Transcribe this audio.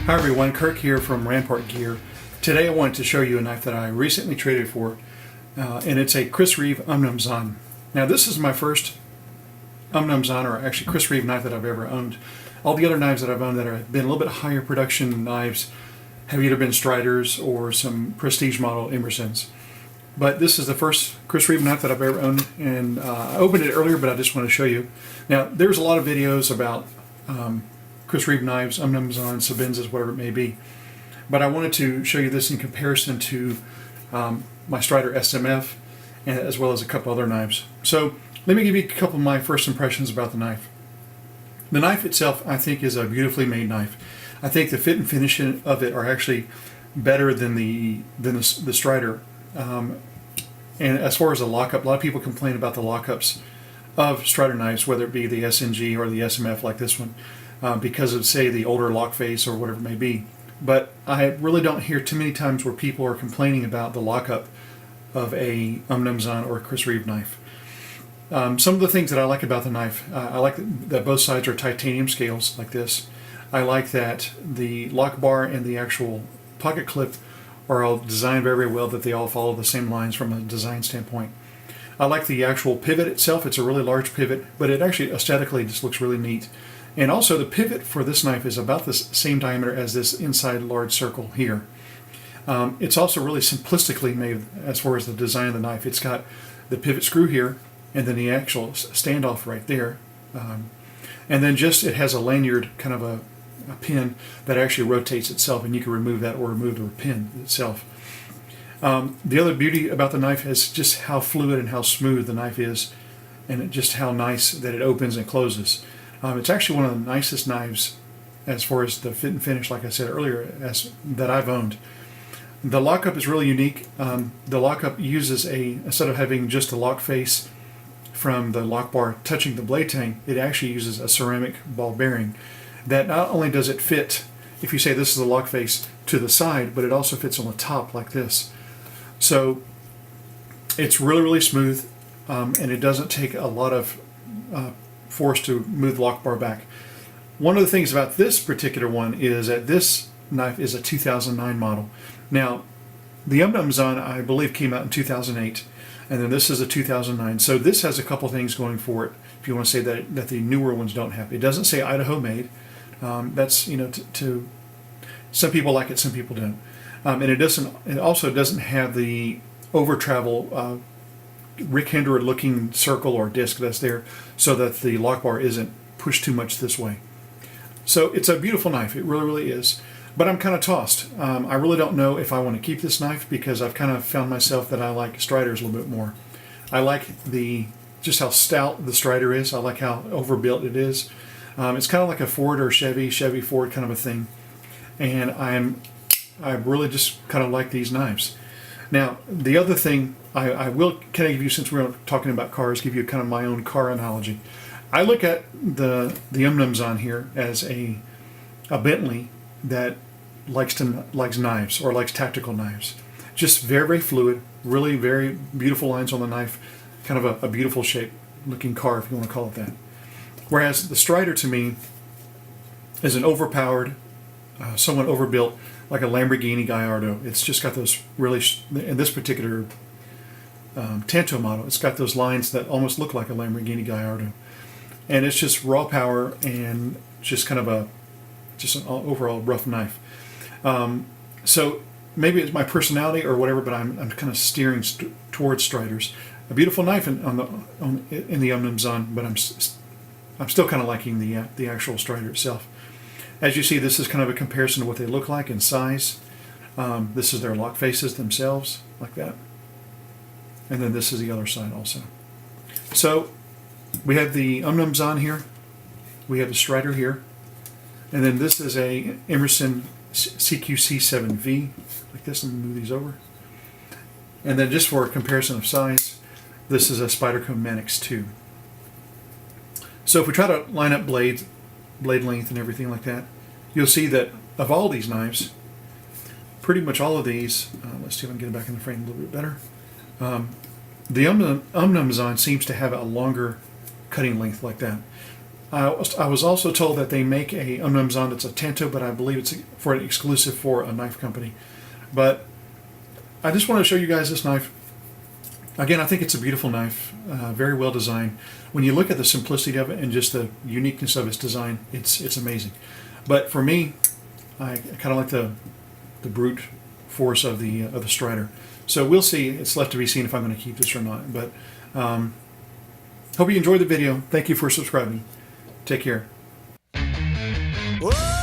Hi everyone, Kirk here from Rampart Gear. Today I wanted to show you a knife that I recently traded for, and it's a Chris Reeve Umnumzaan. Now this is my first Umnumzaan, or actually Chris Reeve knife that I've ever owned. All the other knives that I've owned that have been a little bit higher production knives have either been Stryders or some prestige model Emersons. But this is the first Chris Reeve knife that I've ever owned, and I opened it earlier, but I just want to show you. Now there's a lot of videos about Chris Reeve knives, Umnumzaan, Sabenzas, whatever it may be. But I wanted to show you this in comparison to my Strider SMF, and as well as a couple other knives. So let me give you a couple of my first impressions about the knife. The knife itself, I think, is a beautifully made knife. I think the fit and finish of it are actually better than the Strider. And as far as the lockup, a lot of people complain about the lockups of Strider knives, whether it be the SNG or the SMF like this one, because of, say, the older lock face or whatever it may be. But I really don't hear too many times where people are complaining about the lockup of a Umnumzaan or a Chris Reeve knife. Some of the things that I like about the knife, I like that both sides are titanium scales like this. I like that the lock bar and the actual pocket clip are all designed very, very well, that they all follow the same lines from a design standpoint. I like the actual pivot itself. It's a really large pivot, but it actually aesthetically just looks really neat. And also the pivot for this knife is about the same diameter as this inside large circle here. It's also really simplistically made as far as the design of the knife. It's got the pivot screw here, and then the actual standoff right there. And then just it has a lanyard, kind of a pin that actually rotates itself, and you can remove that or remove the pin itself. The other beauty about the knife is just how fluid and how smooth the knife is, and just how nice that it opens and closes. It's actually one of the nicest knives as far as the fit and finish, like I said earlier, that I've owned. The lockup is really unique. The lockup uses instead of having just a lock face from the lock bar touching the blade tang, it actually uses a ceramic ball bearing that not only does it fit, if you say this is the lock face, to the side, but it also fits on the top like this. So it's really, really smooth, and it doesn't take a lot of force to move the lock bar back. One of the things about this particular one is that this knife is a 2009 model. Now, the Umnumzaan, I believe, came out in 2008, and then this is a 2009. So this has a couple things going for it, if you want to say that the newer ones don't have. It doesn't say Idaho made. That's, you know, to some people like it, some people don't. And it also doesn't have the over travel Rick Hendra looking circle or disc that's there, so that the lock bar isn't pushed too much this way. So it's a beautiful knife. It really, really is. But I'm kind of tossed. I really don't know if I want to keep this knife, because I've kind of found myself that I like Striders a little bit more. I like just how stout the Strider is. I like how overbuilt it is. It's kind of like a Ford or Chevy Ford kind of a thing. And I really just kind of like these knives. Now, the other thing I will kind of give you, since we're talking about cars, give you kind of my own car analogy. I look at the Umnumzaan here as a Bentley that likes knives, or likes tactical knives. Just very, very fluid, really very beautiful lines on the knife, kind of a beautiful shape looking car, if you want to call it that. Whereas the Strider, to me, is an overpowered, somewhat overbuilt, like a Lamborghini Gallardo. It's just got those really, in this particular Tanto model, it's got those lines that almost look like a Lamborghini Gallardo. And it's just raw power, and just kind of just an overall rough knife. So maybe it's my personality or whatever, but I'm kind of steering towards Striders. A beautiful knife in the Umnumzaan, but I'm still kind of liking the actual Strider itself. As you see, this is kind of a comparison of what they look like in size. This is their lock faces themselves, like that. And then this is the other side also. So we have the Umnumzaan here. We have the Strider here. And then this is a Emerson CQC7V, like this. Let me move these over. And then just for a comparison of size, this is a Spyderco Manix 2. So if we try to line up blade length and everything like that, you'll see that of all these knives, pretty much all of these, let's see if I can get it back in the frame a little bit better. The Umnumzaan seems to have a longer cutting length like that. I was also told that they make a Umnumzaan that's a Tanto, but I believe it's for an exclusive for a knife company. But I just want to show you guys this knife. Again, I think it's a beautiful knife, very well designed. When you look at the simplicity of it and just the uniqueness of its design, it's amazing. But for me, I kind of like the brute force of the Strider. So we'll see. It's left to be seen if I'm going to keep this or not. But hope you enjoyed the video. Thank you for subscribing. Take care. Whoa!